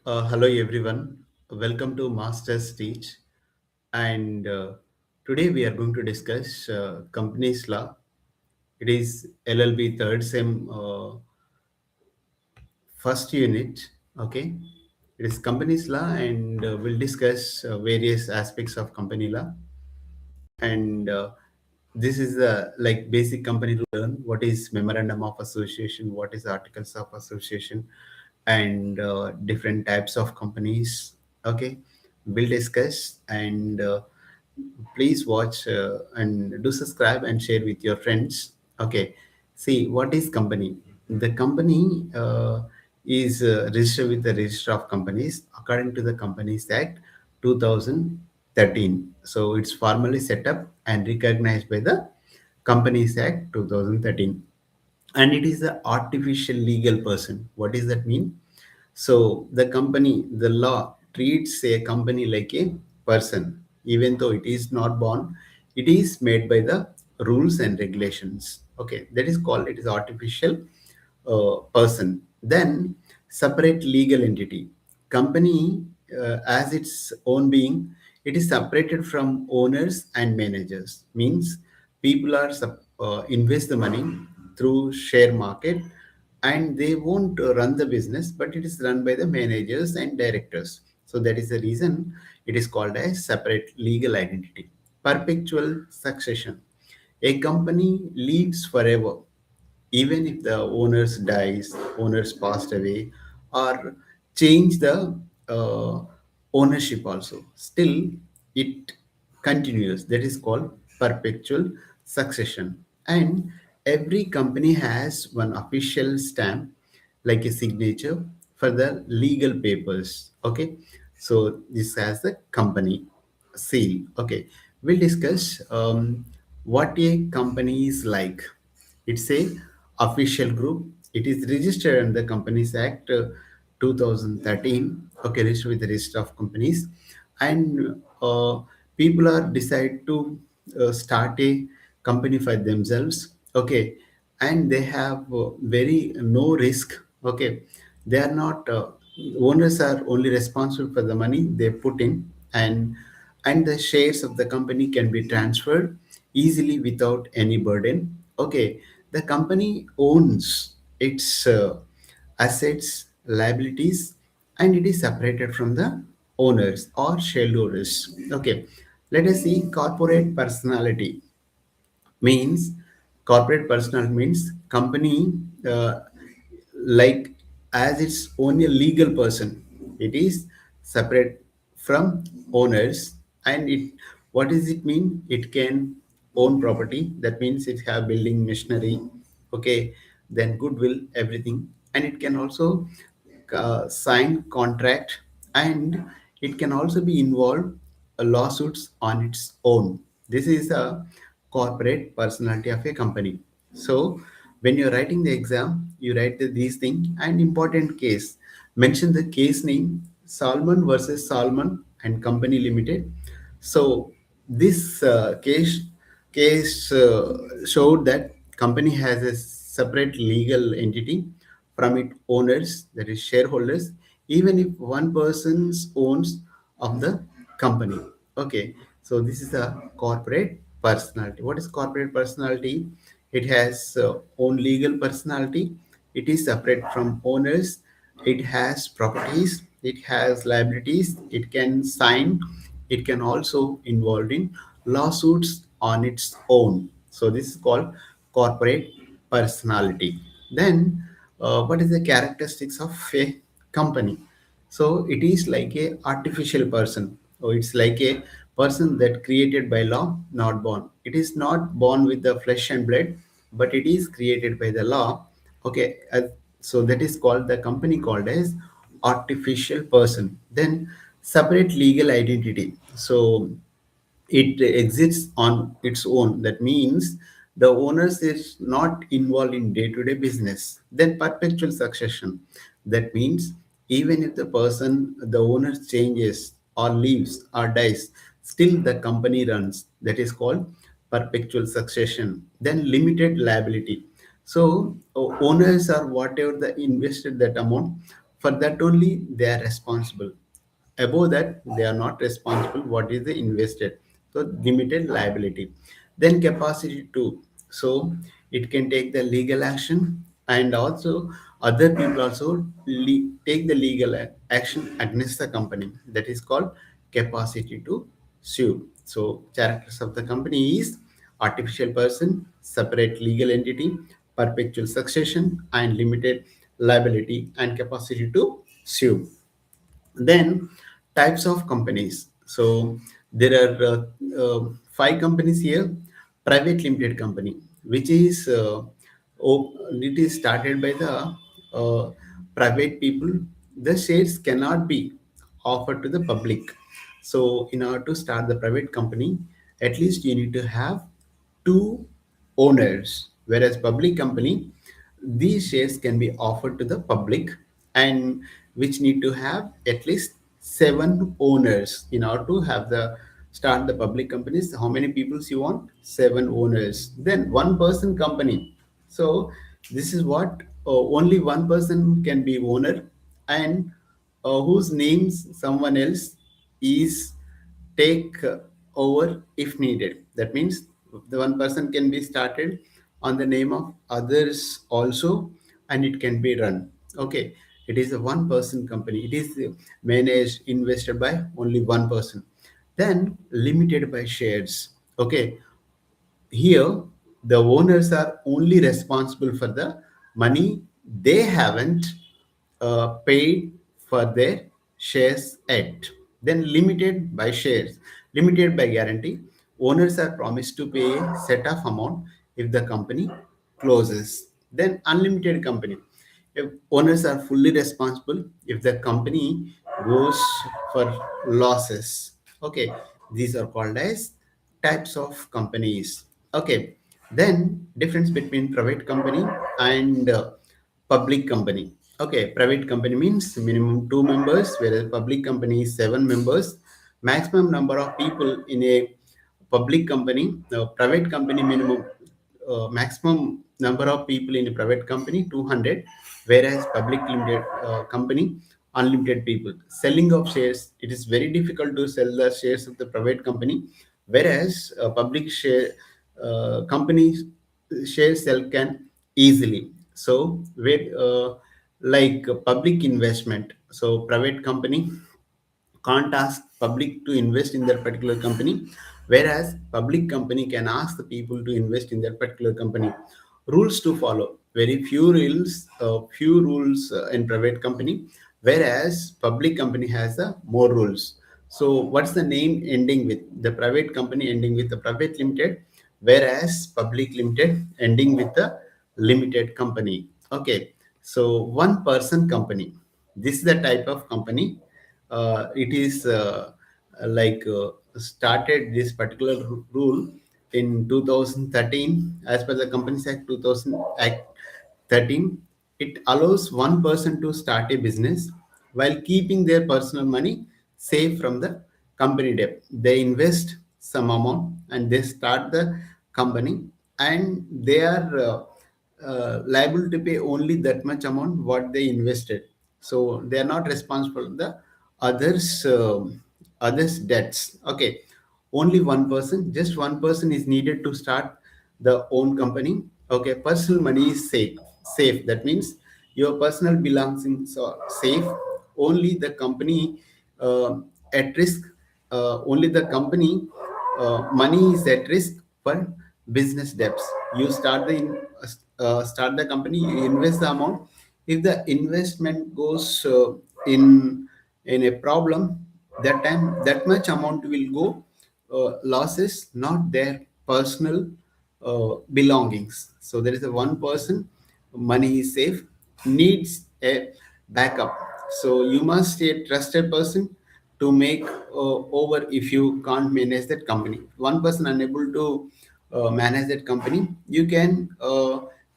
Hello everyone, welcome to Masters Teach. And today we are going to discuss companies law. It is LLB third sem first unit. Okay, it is companies law, and we'll discuss various aspects of company law. And this is like basic company to learn what is memorandum of association, what is articles of association, and different types of companies. Okay, we'll discuss, and please watch and do subscribe and share with your friends. Okay, see what is company. The company is registered with the register of companies according to the Companies Act 2013. So it's formally set up and recognized by the Companies Act 2013, and it is the artificial legal person. What does that mean? So the law treats a company like a person, even though it is not born. It is made by the rules and regulations. Okay, that is called, it is artificial person. Then separate legal entity. Company as its own being, it is separated from owners and managers. Means people are invest the money through share market, and they won't run the business, but it is run by the managers and directors. So that is the reason it is called a separate legal identity. Perpetual succession. A company lives forever even if the owners passed away, or change the uh, ownership also, still it continues. That is called perpetual succession. And every company has one official stamp, like a signature for the legal papers. Okay, so this has the company seal. Okay, we'll discuss what a company is like. It's a official group. It is registered under the Companies Act 2013. Okay, registered with the register of companies, and people are decide to start a company for themselves. Okay, and they have very no risk. Okay, they are not owners are only responsible for the money they put in, and the shares of the company can be transferred easily without any burden. Okay, the company owns its assets, liabilities, and it is separated from the owners or shareholders. Okay, let us see corporate personality. Means corporate personal means company like as it's only a legal person, it is separate from owners. And it, what does it mean? It can own property, that means it have building machinery. Okay, then goodwill, everything. And it can also sign contract, and it can also be involved lawsuits on its own. This is a corporate personality of a company. So when you're writing the exam, you write these things. And important case, mention the case name: Salmon versus Salmon and Company Limited. So this case showed that company has a separate legal entity from its owners, that is shareholders, even if one person owns of the company. Okay, so this is a corporate personality. What is corporate personality? It has own legal personality. It is separate from owners. It has properties. It has liabilities. It can sign. It can also involved in lawsuits on its own. So this is called corporate personality. Then what is the characteristics of a company? So it is like a artificial person, or it's like a person that created by law, not born. It is not born with the flesh and blood, but it is created by the law. Okay, so that is called, the company called as artificial person. Then separate legal identity. So it exists on its own. That means the owners is not involved in day-to-day business. Then perpetual succession. That means even if the owner changes or leaves or dies, still the company runs. That is called perpetual succession. Then limited liability. So owners are whatever the invested that amount, For that only they are responsible. Above that, they are not responsible. What is the invested? So limited liability. Then capacity two. So it can take the legal action, and also other people also take the legal action against the company. That is called capacity to sue. So characters of the company is artificial person, separate legal entity, perpetual succession, and limited liability and capacity to sue. Then types of companies. So there are five companies here. Private limited company, which is it is started by the private people. The shares cannot be offered to the public. So in order to start the private company, at least you need to have two owners, whereas public company, these shares can be offered to the public, and which need to have at least seven owners in order to have the start the public companies. How many people you want? Seven owners. Then one person company. So this is what only one person can be owner, and whose names someone else is take over if needed. That means the one person can be started on the name of others also, and it can be run. Okay, it is a one person company. It is managed, invested by only one person. Then limited by shares. Okay, here the owners are only responsible for the money they haven't paid for their shares yet. Then limited by shares, limited by guarantee. Owners are promised to pay a set of amount if the company closes. Then unlimited company. If owners are fully responsible if the company goes for losses. Okay, these are called as types of companies. Okay, then difference between private company and public company. Okay, private company means minimum two members, whereas public company is seven members. Maximum number of people in a public company, private company minimum maximum number of people in a private company 200, whereas public limited company unlimited people. Selling of shares, it is very difficult to sell the shares of the private company, whereas public share companies share sell can easily. So where like public investment, so private company can't ask public to invest in that particular company, whereas public company can ask the people to invest in that particular company. Rules to follow, very few rules in private company, whereas public company has more rules. So what's the name ending with? The private company ending with the private limited, whereas public limited ending with the limited company. Okay, so one person company, this is the type of company. It is started this particular rule in 2013 as per the Companies Act 2000 Act 13. It allows one person to start a business while keeping their personal money safe from the company debt. They invest some amount and they start the company, and they are liable to pay only that much amount what they invested. So they are not responsible for the others debts. Okay, only one person, just one person is needed to start the own company. Okay, personal money is safe. That means your personal belongings are safe. Only the company at risk. Only the company money is at risk for business debts. You start the company, you invest the amount. If the investment goes in a problem, that time that much amount will go losses, not their personal belongings. So there is a one person, money is safe, needs a backup. So you must be a trusted person to make over if you can't manage that company. One person unable to manage that company, you can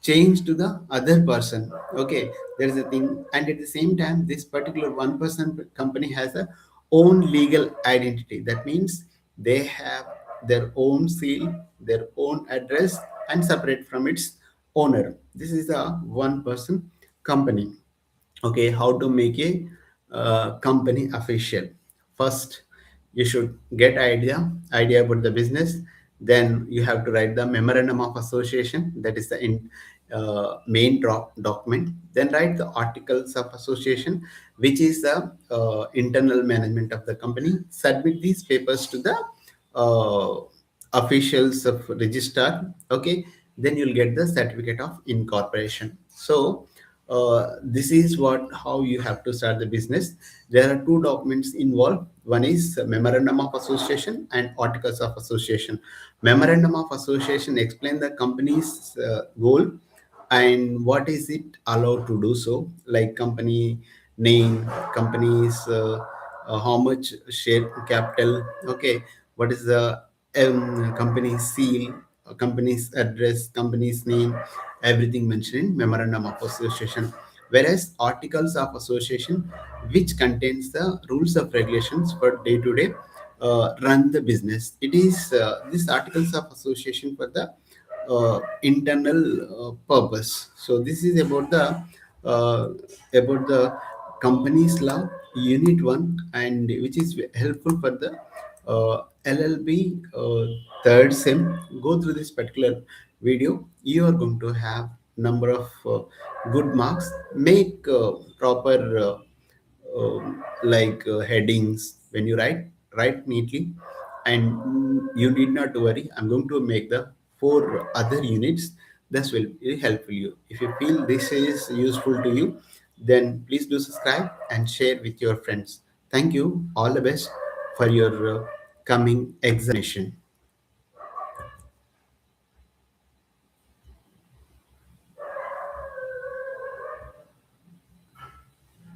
change to the other person. Okay, there is a thing, and at the same time, this particular one person company has a own legal identity. That means they have their own seal, their own address, and separate from its owner. This is a one person company. Okay, how to make a company official. First, you should get idea about the business. Then you have to write the memorandum of association, that is the main document. Then write the articles of association, which is the internal management of the company. Submit these papers to the uh, officials of registrar. Okay, then you'll get the certificate of incorporation. So this is what how you have to start the business. There are two documents involved. One is memorandum of association and articles of association. Memorandum of association explain the company's goal and what is it allowed to do, so like company name, company's how much share capital, okay, what is the company seal, company's address, company's name, everything mentioned in memorandum of association. Whereas articles of association, which contains the rules of regulations for day to day run the business. It is these articles of association for the internal purpose. So this is uh, about the company's law unit 1, and which is helpful for the LLB third sem. Go through this particular video. You are going to have number of good marks. Make proper headings when you write neatly, and you need not to worry. I'm going to make the 4 other units. This will really help you. If you feel this is useful to you, then please do subscribe and share with your friends. Thank you. All the best for your coming examination.